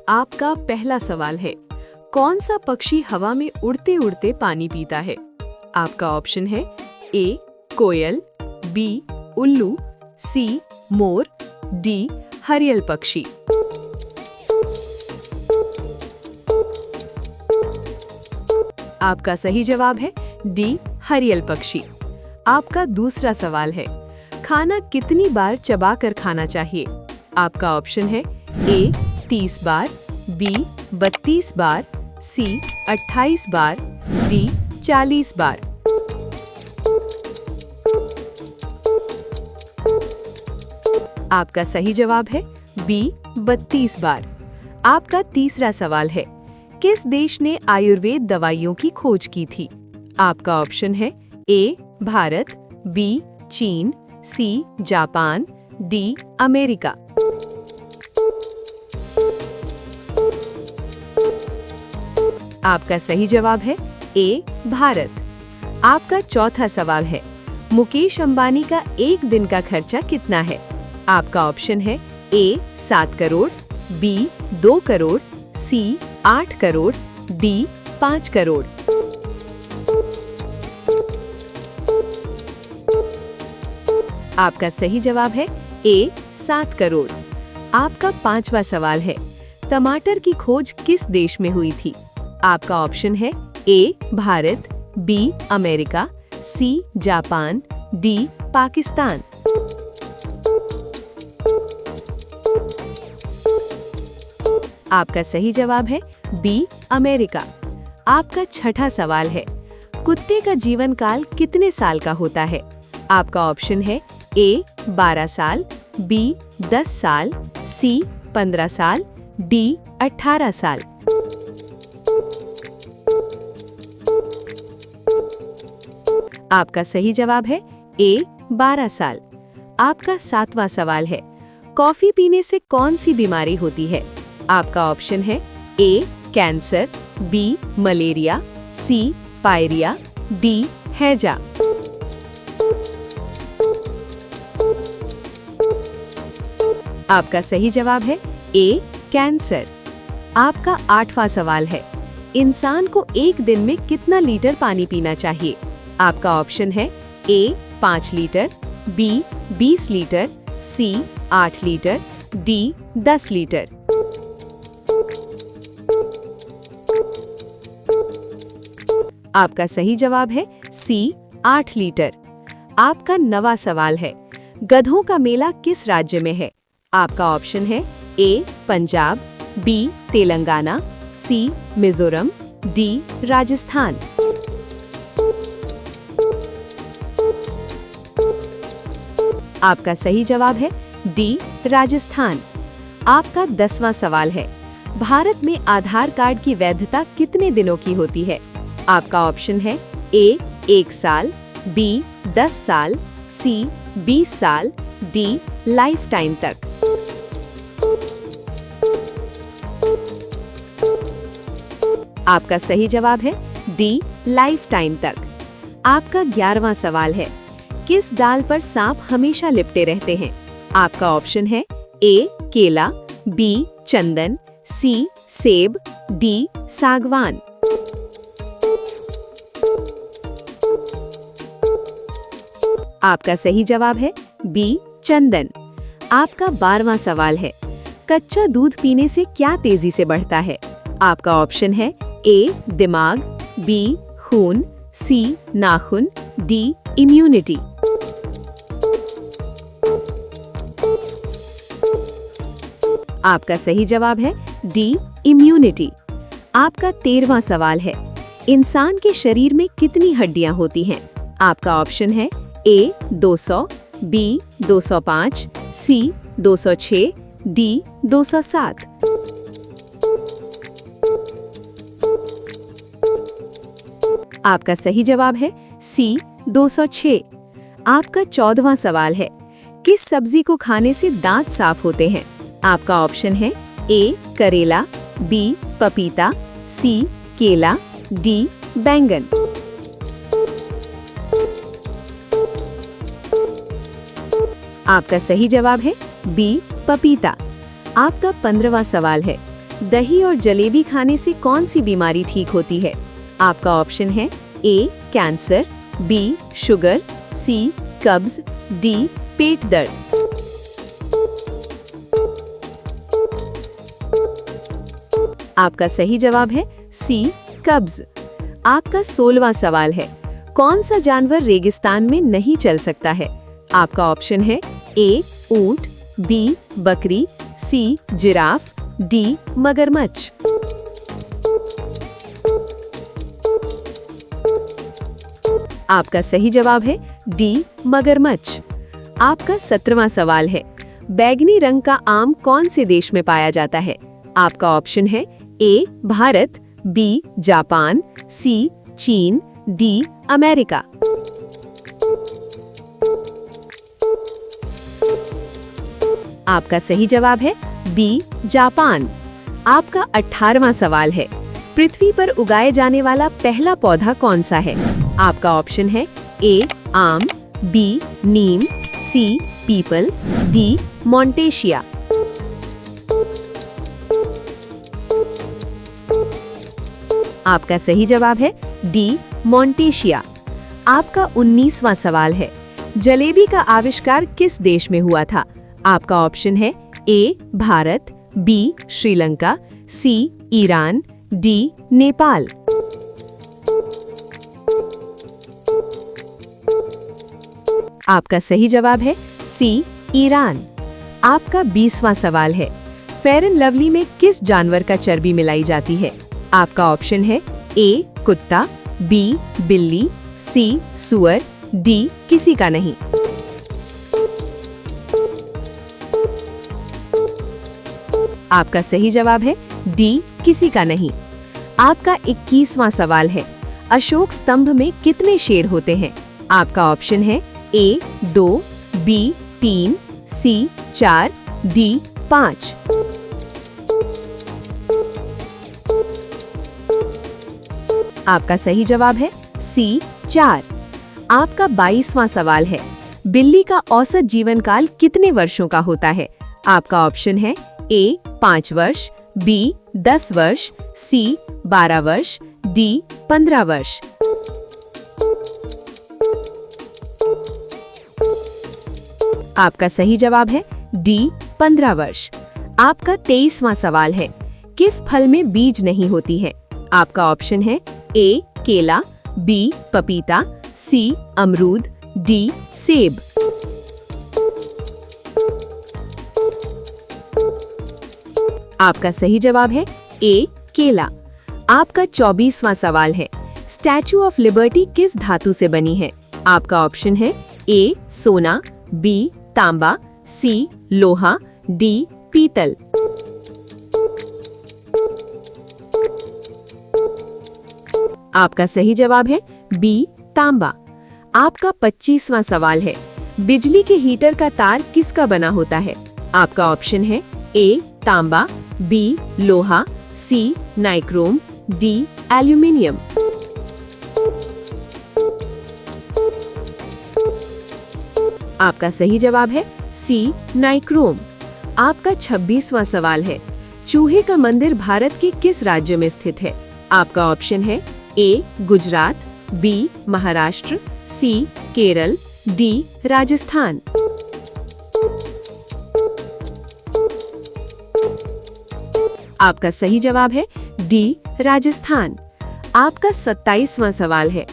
आपका पहला सवाल है, कौन सा पक्षी हवा में उड़ते उड़ते पानी पीता है? आपका ऑप्शन है ए कोयल, बी उल्लू, सी मोर, डी हरियल पक्षी। आपका सही जवाब है डी हरियल पक्षी। आपका दूसरा सवाल है, खाना कितनी बार चबाकर खाना चाहिए? आपका ऑप्शन है ए 30 बार, बी 32 बार, सी 28 बार, डी 40 बार। आपका सही जवाब है बी 32 बार। आपका तीसरा सवाल है, किस देश ने आयुर्वेद दवाइयों की खोज की थी? आपका ऑप्शन है ए भारत, बी चीन, सी जापान, डी अमेरिका। आपका सही जवाब है ए भारत। आपका चौथा सवाल है, मुकेश अंबानी का एक दिन का खर्चा कितना है? आपका ऑप्शन है ए 7 करोड़, बी 2 करोड़, सी 8 करोड़, डी 5 करोड़। आपका सही जवाब है ए 7 करोड़। आपका पांचवा सवाल है, टमाटर की खोज किस देश में हुई थी? आपका ऑप्शन है A Bharat, B America, C Japan, D Pakistan. आपका सही जवाब है बी अमेरिका। आपका छठा सवाल है, कुत्ते का जीवन काल कितने साल का होता है? आपका ऑप्शन है ए 12 साल, बी 10 साल, सी 15 साल, डी 18 साल। आपका सही जवाब है ए 12 साल। आपका सातवां सवाल है, कॉफी पीने से कौन सी बीमारी होती है? आपका ऑप्शन है ए कैंसर, बी मलेरिया, सी पायरिया, डी हैजा। आपका सही जवाब है ए कैंसर। आपका आठवां सवाल है, इंसान को एक दिन में कितना लीटर पानी पीना चाहिए? आपका ऑप्शन है ए 5 लीटर, बी 20 लीटर, सी 8 लीटर, डी 10 लीटर। आपका सही जवाब है सी 8 लीटर। आपका 9वां सवाल है, गधों का मेला किस राज्य में है? आपका ऑप्शन है ए पंजाब, बी तेलंगाना, सी मिजोरम, डी राजस्थान। आपका सही जवाब है डी राजस्थान। आपका 10वां सवाल है, भारत में आधार कार्ड की वैधता कितने दिनों की होती है? आपका ऑप्शन है ए 1 साल, बी 10 साल, सी 20 साल, डी लाइफ टाइम तक। आपका सही जवाब है डी लाइफ टाइम तक। आपका 11वां सवाल है, किस डाल पर सांप हमेशा लिपटे रहते हैं? आपका ऑप्शन है ए केला, बी चंदन, सी सेब, डी सागवान। आपका सही जवाब है बी चंदन। आपका 12वां सवाल है, कच्चा दूध पीने से क्या तेजी से बढ़ता है? आपका ऑप्शन है ए दिमाग, बी खून, सी नाखून, डी इम्यूनिटी। आपका सही जवाब है डी इम्यूनिटी। आपका 13वां सवाल है, इंसान के शरीर में कितनी हड्डियां होती हैं? आपका ऑप्शन है ए 200, बी 205, सी 206, डी 207। आपका सही जवाब है सी 206। आपका 14वां सवाल है, किस सब्जी को खाने से दांत साफ होते हैं? आपका ऑप्शन है ए करेला, बी पपीता, सी केला, डी बैंगन। आपका सही जवाब है बी पपीता। आपका 15वां सवाल है, दही और जलेबी खाने से कौन सी बीमारी ठीक होती है? आपका ऑप्शन है ए कैंसर, बी शुगर, सी कब्ज, डी पेट दर्द। आपका सही जवाब है सी कब्ज। आपका 16वां सवाल है, कौन सा जानवर रेगिस्तान में नहीं चल सकता है? आपका ऑप्शन है ए ऊंट, बी बकरी, सी जिराफ, डी मगरमच्छ। आपका सही जवाब है डी मगरमच्छ। आपका 17वां सवाल है, बैगनी रंग का आम कौन से देश में पाया जाता है? आपका ऑप्शन है ए भारत, बी जापान, सी चीन, डी अमेरिका। आपका सही जवाब है बी जापान। आपका 18वां सवाल है, पृथ्वी पर उगाए जाने वाला पहला पौधा कौन सा है? आपका ऑप्शन है ए आम, बी नीम, सी पीपल, डी मोंटेशिया। आपका सही जवाब है डी मोंटेशिया। आपका 19वां सवाल है, जलेबी का आविष्कार किस देश में हुआ था? आपका ऑप्शन है A Bharat, B Sri Lanka, C Iran, D Nepal. आपका सही जवाब है सी ईरान। आपका 20वां सवाल है, फेयर एंड लवली में किस जानवर का चर्बी मिलाई जाती है? आपका ऑप्शन है ए कुत्ता, बी बिल्ली, सी सुअर, डी किसी का नहीं। आपका सही जवाब है डी किसी का नहीं। आपका 21वां सवाल है, अशोक स्तंभ में कितने शेर होते हैं? आपका ऑप्शन है ए 2, बी 3, सी 4, डी 5। आपका सही जवाब है सी 4। आपका 22वां सवाल है, बिल्ली का औसत जीवन काल कितने वर्षों का होता है? आपका ऑप्शन है ए 5 वर्ष, बी 10 वर्ष, सी 12 वर्ष, डी 15 वर्ष। आपका सही जवाब है डी 15 वर्ष। आपका 23वां सवाल है, किस फल में बीज नहीं होती है? आपका ऑप्शन है ए केला, बी पपीता, सी अमरूद, डी सेब। आपका सही जवाब है ए केला। आपका 24वां सवाल है, स्टैचू ऑफ लिबर्टी किस धातु से बनी है? आपका ऑप्शन है ए सोना, बी तांबा, सी लोहा, डी पीतल। आपका सही जवाब है बी तांबा। आपका 25वां सवाल है, बिजली के हीटर का तार किसका बना होता है? आपका ऑप्शन है ए तांबा, बी लोहा, सी नाइक्रोम, डी एल्यूमिनियम। आपका सही जवाब है सी नाइक्रोम। आपका 26वां सवाल है, चूहे का मंदिर भारत के किस राज्य में स्थित है? आपका ऑप्शन है ए गुजरात, बी महाराष्ट्र, सी केरल, डी राजस्थान। आपका सही जवाब है डी राजस्थान। आपका 27वां सवाल है,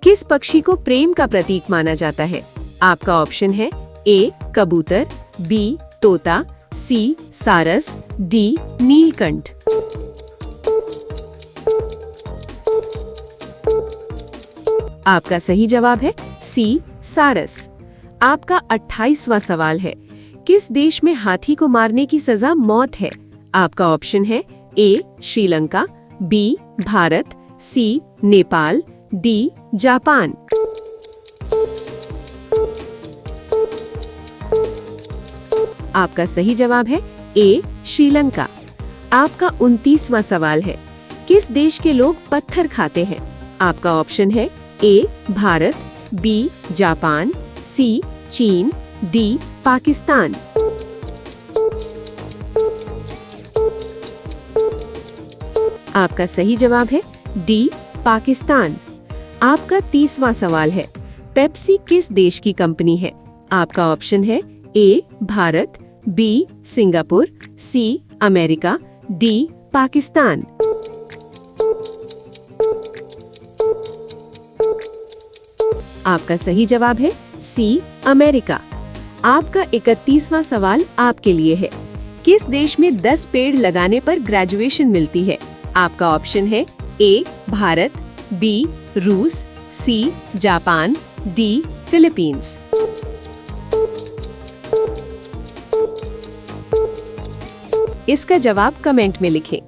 किस पक्षी को प्रेम का प्रतीक माना जाता है? आपका ऑप्शन है ए कबूतर, बी तोता, सी सारस, डी नीलकंठ। आपका सही जवाब है सी सारस। आपका 28वां सवाल है, किस देश में हाथी को मारने की सजा मौत है? आपका ऑप्शन है ए श्रीलंका, बी भारत, सी नेपाल, डी जापान। आपका सही जवाब है ए श्रीलंका। आपका 29वां सवाल है, किस देश के लोग पत्थर खाते हैं? आपका ऑप्शन है ए भारत, बी जापान, सी चीन, डी पाकिस्तान। आपका सही जवाब है डी, पाकिस्तान। आपका 30वां सवाल है, पेप्सी किस देश की कंपनी है? आपका ऑप्शन है A, Bharat, B, Singapore, C, America, D, Pakistan. आपका सही जवाब है सी, अमेरिका। आपका 31वां सवाल आपके लिए है, किस देश में 10 पेड़ लगाने पर ग्रेजुएशन मिलती है? आपका ऑप्शन है ए, भारत, बी, रूस, सी, जापान, डी, फिलीपींस। इसका जवाब कमेंट में लिखें।